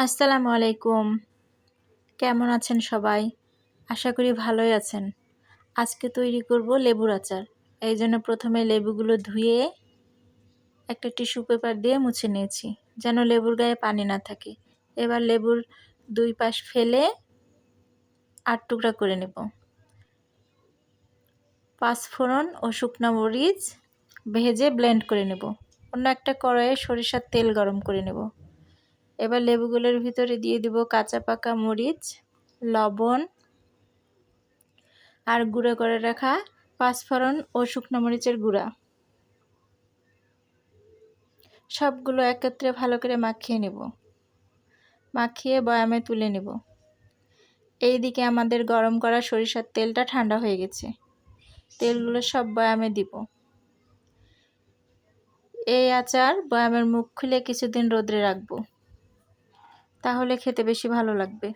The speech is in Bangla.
আসসালামু আলাইকুম। কেমন আছেন সবাই? আশা করি ভালোই আছেন। আজকে তৈরি করব লেবুর আচার। এই জন্য প্রথমে লেবুগুলো ধুয়ে একটা টিস্যু পেপার দিয়ে মুছে নিয়েছি, যেন লেবুর গায়ে পানি না থাকে। এবার লেবুর দুই পাশ ফেলে ৮ টুকরা করে নেব। পাঁচফোড়ন ও শুকনা মরিচ ভেজে ব্লেন্ড করে নেব। অন্য একটা কড়াইয়ে সরিষার তেল গরম করে নেব। এবার লেবুগুলোর ভিতরে দিয়ে দিব কাঁচা পাকা মরিচ, লবণ আর গুঁড়ো করে রাখা পাঁচফোড়ন ও শুকনো মরিচের গুঁড়া। সবগুলো একত্রে ভালো করে মাখিয়ে নেব। মাখিয়ে বয়ামে তুলে নেব। এইদিকে আমাদের গরম করা সরিষার তেলটা ঠান্ডা হয়ে গেছে। তেলগুলো সব বয়ামে দিব। এই আচার বয়ামের মুখ খুলে কিছুদিন রোদে রাখবো, তাহলে খেতে বেশি ভালো লাগবে।